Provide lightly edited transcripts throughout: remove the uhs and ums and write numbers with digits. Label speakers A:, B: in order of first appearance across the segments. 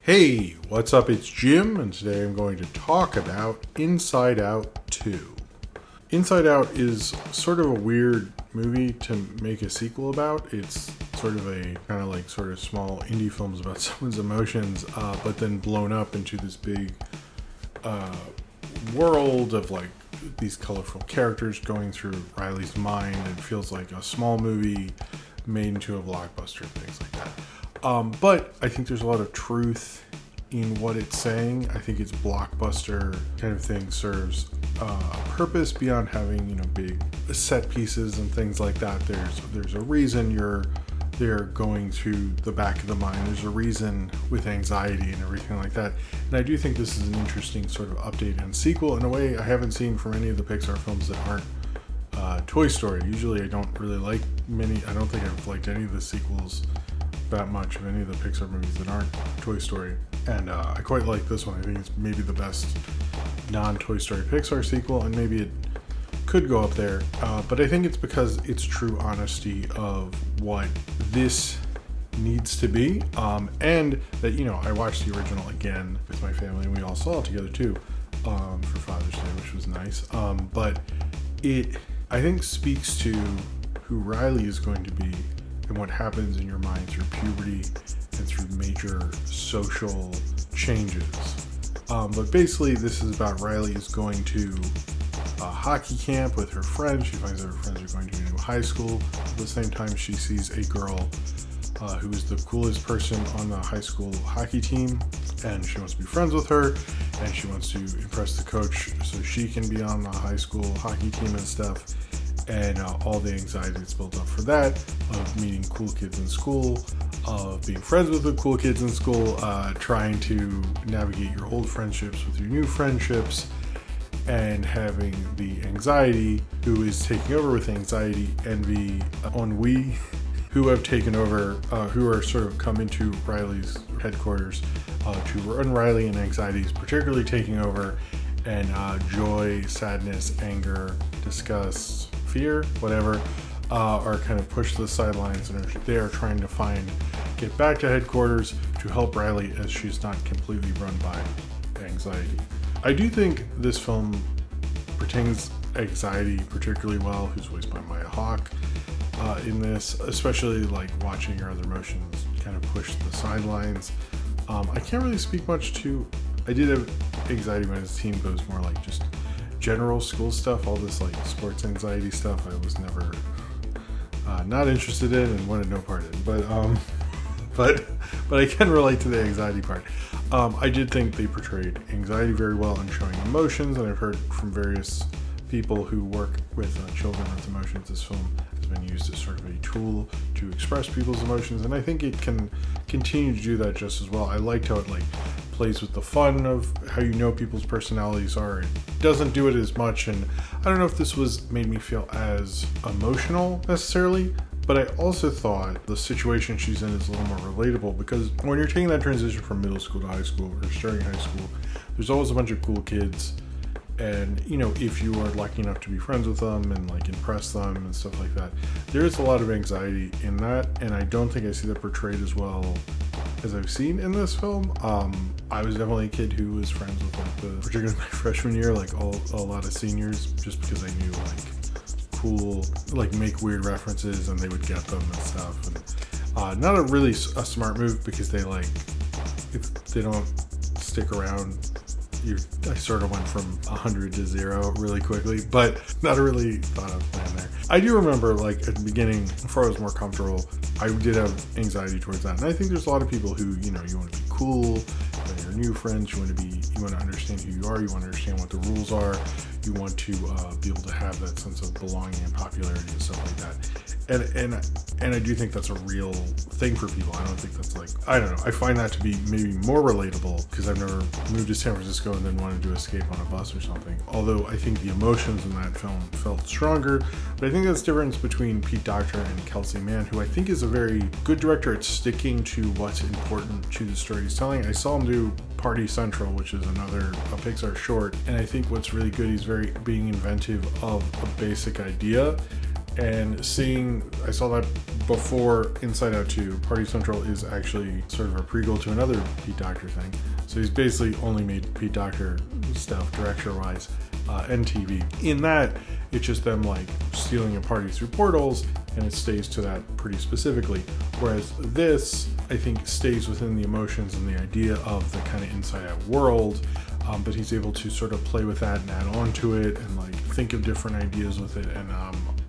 A: Hey, what's up? It's Jim, and today I'm going to talk about Inside Out 2. Inside Out is sort of a weird movie to make a sequel about. It's sort of a kind of like sort of small indie films about someone's emotions, but then blown up into this big world of like these colorful characters going through Riley's mind. It feels like a small movie made into a blockbuster and things like that. But I think there's a lot of truth in what it's saying. I think its blockbuster kind of thing serves a purpose beyond having, big set pieces and things like that. There's a reason they're going to the back of the mind. There's a reason with anxiety and everything like that. And I do think this is an interesting sort of update and sequel in a way I haven't seen from any of the Pixar films that aren't Toy Story. Usually I don't really like I don't think I've liked any of the sequels that much of any of the Pixar movies that aren't Toy Story. And I quite like this one. I think it's maybe the best non-Toy Story Pixar sequel, and maybe it could go up there. But I think it's because it's true honesty of what this needs to be. And that, I watched the original again with my family, and we all saw it together too for Father's Day, which was nice. But it, I think, speaks to who Riley is going to be and what happens in your mind through puberty and through major social changes. But basically, this is about Riley is going to a hockey camp with her friends. She finds out her friends are going to a new high school. At the same time, she sees a girl who is the coolest person on the high school hockey team, and she wants to be friends with her, and she wants to impress the coach so she can be on the high school hockey team and stuff. And all the anxiety that's built up for that, of meeting cool kids in school, of being friends with the cool kids in school, trying to navigate your old friendships with your new friendships, and having the anxiety, who is taking over with anxiety, envy, ennui, who have taken over, who are sort of come into Riley's headquarters to run Riley, and anxiety is particularly taking over, and joy, sadness, anger, disgust, fear, whatever, are kind of pushed to the sidelines, and they are trying to get back to headquarters to help Riley as she's not completely run by anxiety. I do think this film pertains anxiety particularly well, who's voiced by Maya Hawke in this, especially like watching her other emotions kind of push to the sidelines. I can't really speak much to, I did have anxiety when his team goes more like just general school stuff, all this like sports anxiety stuff. I was never not interested in and wanted no part in. But I can relate to the anxiety part. I did think they portrayed anxiety very well in showing emotions, and I've heard from various people who work with children with emotions, this film has been used as sort of a tool to express people's emotions, and I think it can continue to do that just as well. I liked how it plays with the fun of how people's personalities are. It doesn't do it as much, and I don't know if this made me feel as emotional necessarily, but I also thought the situation she's in is a little more relatable, because when you're taking that transition from middle school to high school or starting high school, there's always a bunch of cool kids, and if you are lucky enough to be friends with them and like impress them and stuff like that, there is a lot of anxiety in that, and I don't think I see that portrayed as well as I've seen in this film. I was definitely a kid who was friends with particularly my freshman year, like a lot of seniors, just because I knew cool, make weird references and they would get them and stuff. And not a smart move, because they if they don't stick around, I sort of went from 100 to 0 really quickly, but not a really thought out plan there. I do remember at the beginning, before I was more comfortable, I did have anxiety towards that. And I think there's a lot of people who, you want to be cool, your new friends, you want to understand who you are, you want to understand what the rules are, you want to be able to have that sense of belonging and popularity and stuff like that. And I do think that's a real thing for people. I don't think that's I don't know. I find that to be maybe more relatable, because I've never moved to San Francisco and then wanted to escape on a bus or something. Although I think the emotions in that film felt stronger. But I think that's the difference between Pete Docter and Kelsey Mann, who I think is a very good director at sticking to what's important to the story he's telling. I saw him do Party Central, which is a Pixar short, and I think what's really good, he's being inventive of a basic idea And I saw that before Inside Out 2. Party Central is actually sort of a prequel to another Pete Docter thing. So he's basically only made Pete Docter stuff, director-wise, and TV. In that, it's just them like stealing a party through portals, and it stays to that pretty specifically. Whereas this, I think, stays within the emotions and the idea of the kind of Inside Out world, but he's able to sort of play with that and add on to it and like think of different ideas with it, and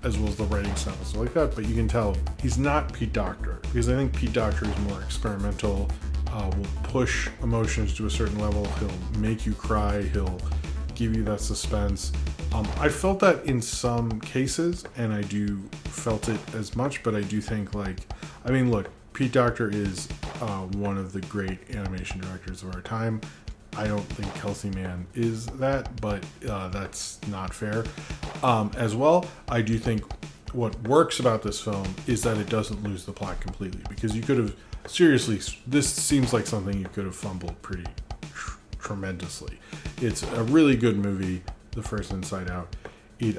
A: as well as the writing style and stuff like that. But you can tell he's not Pete Docter, because I think Pete Docter is more experimental, will push emotions to a certain level, he'll make you cry, he'll give you that suspense. I felt that in some cases, and I do felt it as much, but I do think look, Pete Docter is one of the great animation directors of our time. I don't think Kelsey Mann is that, but that's not fair. As well, I do think what works about this film is that it doesn't lose the plot completely, because you could have, seriously, this seems like something you could have fumbled pretty tremendously. It's a really good movie, the first Inside Out. It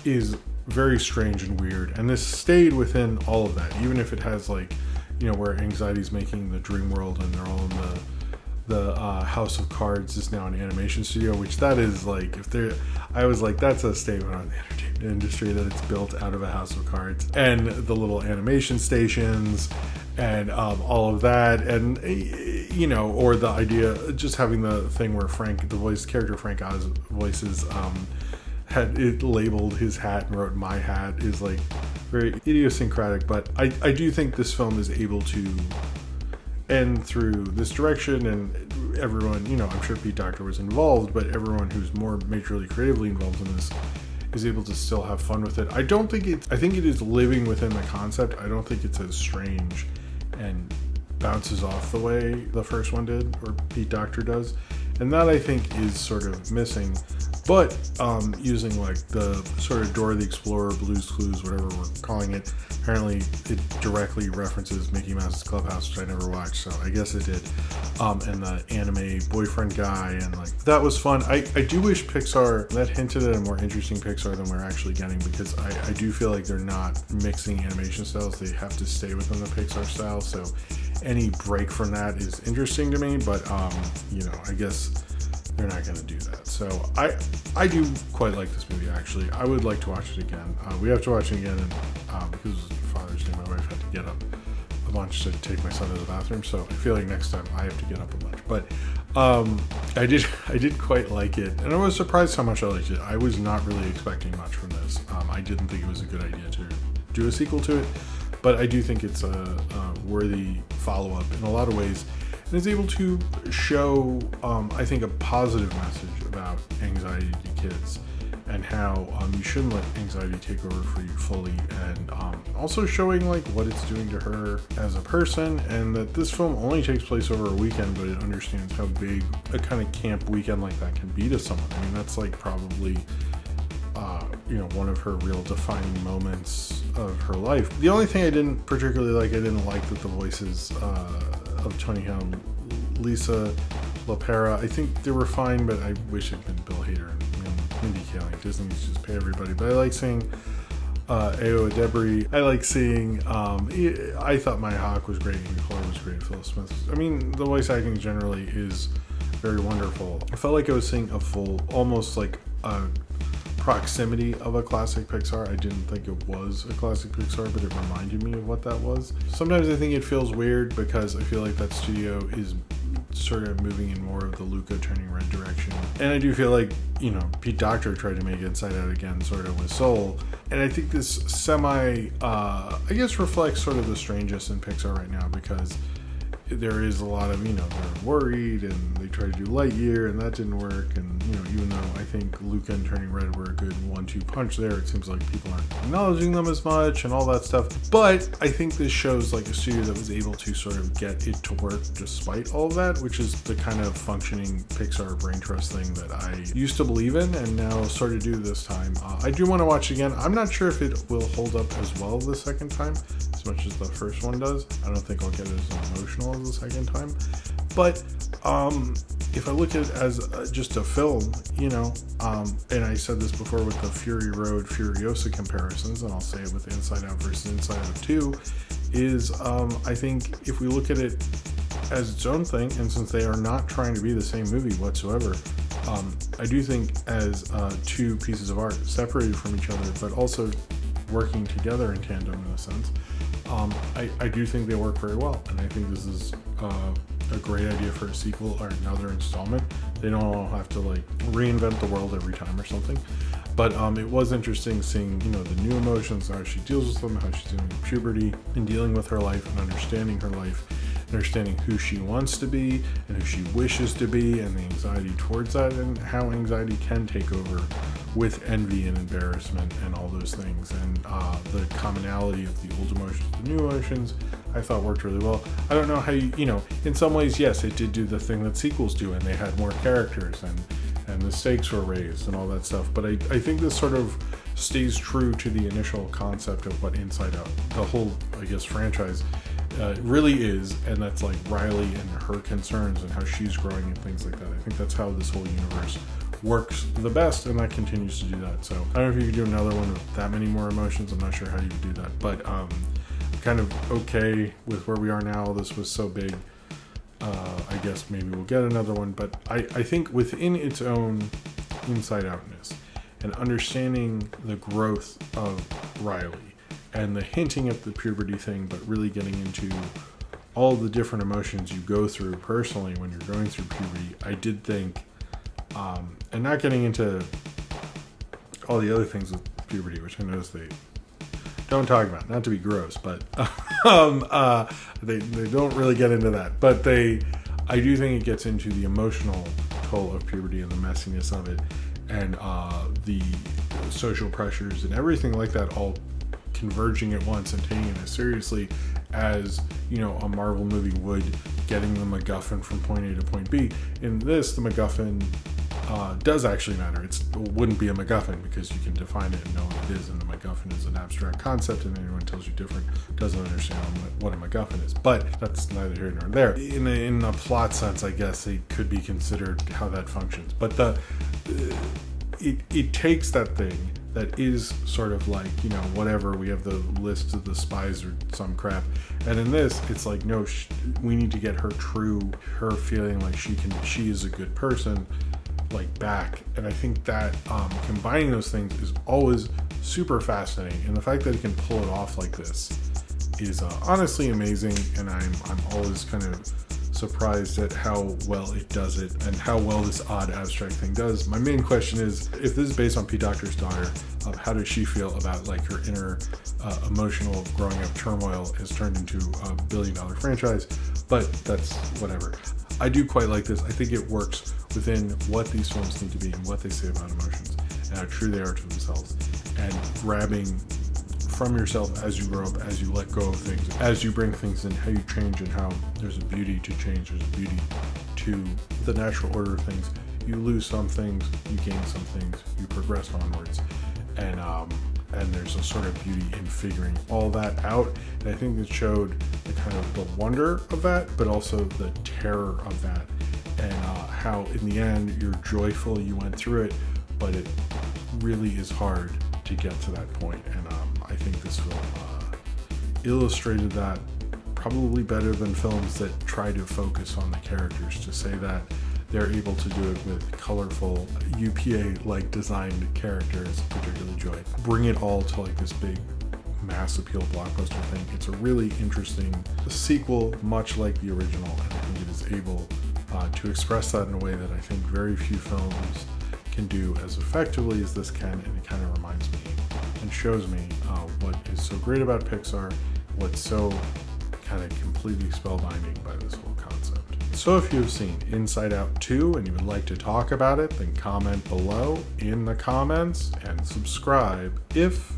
A: is very strange and weird, and this stayed within all of that, even if it has where Anxiety's making the dream world and they're all in the House of Cards is now an animation studio, which that is I was like, that's a statement on the entertainment industry, that it's built out of a House of Cards, and the little animation stations and all of that, and or the idea just having the thing where character Frank Oz voices had it labeled his hat and wrote "my hat" is like very idiosyncratic. But I do think this film is able to end through this direction, and everyone, I'm sure Pete Docter was involved, but everyone who's more majorly creatively involved in this is able to still have fun with it. I think it is living within the concept. I don't think it's as strange and bounces off the way the first one did, or Pete Docter does. And that, I think, is sort of missing. But using the sort of Dora the Explorer, Blue's Clues, whatever we're calling it, apparently it directly references Mickey Mouse's Clubhouse, which I never watched, so I guess it did. And the anime boyfriend guy, and that was fun. I do wish Pixar, that hinted at a more interesting Pixar than we're actually getting, because I do feel like they're not mixing animation styles. They have to stay within the Pixar style, so any break from that is interesting to me, but I guess they're not going to do that. So I do quite like this movie, actually. I would like to watch it again. We have to watch it again, and because it was Father's Day, my wife had to get up a bunch to take my son to the bathroom, so I feel like next time I have to get up a bunch. But I did quite like it, and I was surprised how much I liked it. I was not really expecting much from this. I didn't think it was a good idea to do a sequel to it, but I do think it's a worthy follow-up in a lot of ways. And is able to show, I think, a positive message about anxiety to kids, and how you shouldn't let anxiety take over for you fully, and also showing what it's doing to her as a person, and that this film only takes place over a weekend, but it understands how big a kind of camp weekend like that can be to someone. I mean, that's probably one of her real defining moments of her life. The only thing I didn't particularly like, I didn't like that the voices of Tony Helm, Lisa LaPera, I think they were fine, but I wish it'd been Bill Hader and Mindy Kaling. Disney needs to just pay everybody. But I like seeing Ayo Edebiri. I like seeing, I thought Maya Hawke was great, Amy Poehler was great, Phil Smith. I mean, the voice acting generally is very wonderful. I felt like I was seeing a full, almost like a proximity of a classic Pixar. I didn't think it was a classic Pixar, but it reminded me of what that was. Sometimes I think it feels weird, because I feel like that studio is sort of moving in more of the Luca Turning Red direction. And I do feel like, Pete Docter tried to make Inside Out again, sort of with Soul. And I think this I guess reflects sort of the strangeness in Pixar right now, because there is a lot of, they're worried, and they tried to do Lightyear, and that didn't work. And, even though I think Luca and Turning Red were a good 1-2 punch there, it seems like people aren't acknowledging them as much and all that stuff. But I think this shows a studio that was able to sort of get it to work despite all of that, which is the kind of functioning Pixar brain trust thing that I used to believe in, and now sort of do this time. I do want to watch it again. I'm not sure if it will hold up as well the second time, as much as the first one does. I don't think I'll get as emotional as the second time. But if I look at it as just a film, and I said this before with the Fury Road Furiosa comparisons, and I'll say it with Inside Out versus Inside Out 2, is I think if we look at it as its own thing, and since they are not trying to be the same movie whatsoever, I do think as two pieces of art separated from each other, but also working together in tandem in a sense, I do think they work very well, and I think this is a great idea for a sequel or another installment. They don't all have to like reinvent the world every time or something, but it was interesting seeing the new emotions, how she deals with them, how she's dealing with puberty and dealing with her life and understanding her life, understanding who she wants to be and who she wishes to be, and the anxiety towards that, and how anxiety can take over with envy and embarrassment and all those things, and the commonality of the old emotions, the new emotions, I thought worked really well. I don't know how in some ways, yes, it did do the thing that sequels do, and they had more characters and the stakes were raised and all that stuff, but I think this sort of stays true to the initial concept of what Inside Out, the whole, I guess, franchise really is, and that's like Riley and her concerns and how she's growing and things like that. I think that's how this whole universe works the best, and that continues to do that. So I don't know if you could do another one with that many more emotions. I'm not sure how you would do that, but I'm kind of okay with where we are now. This was so big. I guess maybe we'll get another one, but I think within its own inside outness and understanding the growth of Riley and the hinting at the puberty thing, but really getting into all the different emotions you go through personally when you're going through puberty, I did think, and not getting into all the other things with puberty, which I noticed they don't talk about, not to be gross, but they don't really get into that. But I do think it gets into the emotional toll of puberty and the messiness of it, and the social pressures and everything like that, all converging at once and taking it as seriously as a Marvel movie would, getting the MacGuffin from point A to point B. In this, the MacGuffin does actually matter. It wouldn't be a MacGuffin because you can define it and know what it is, and the MacGuffin is an abstract concept, and anyone tells you different doesn't understand what a MacGuffin is. But that's neither here nor there. In a plot sense, I guess it could be considered how that functions. But it takes that thing that is sort of like, whatever, we have the list of the spies or some crap, and in this it's like, no, we need to get her feeling like she is a good person, like, back. And I think that combining those things is always super fascinating, and the fact that it can pull it off like this is honestly amazing, and I'm always kind of surprised at how well it does it and how well this odd abstract thing does. My main question is, if this is based on Pete Docter's daughter, how does she feel about like her inner emotional growing up turmoil has turned into a billion-dollar franchise? But that's whatever. I do quite like this. I think it works within what these films need to be and what they say about emotions and how true they are to themselves, and grabbing from yourself as you grow up, as you let go of things, as you bring things in, how you change, and how there's a beauty to change, there's a beauty to the natural order of things. You lose some things, you gain some things, you progress onwards, and there's a sort of beauty in figuring all that out. And I think it showed the kind of the wonder of that, but also the terror of that, and how in the end you're joyful you went through it, but it really is hard to get to that point. And I think this film illustrated that probably better than films that try to focus on the characters. To say that they're able to do it with colorful UPA-like designed characters, particularly Joy, bring it all to like this big mass appeal blockbuster thing. It's a really interesting sequel, much like the original, and I think it is able to express that in a way that I think very few films can do as effectively as this can. And it kind of reminds me and shows me what is so great about Pixar, what's so kind of completely spellbinding by this whole concept. So if you've seen Inside Out 2 and you would like to talk about it, then comment below in the comments and subscribe if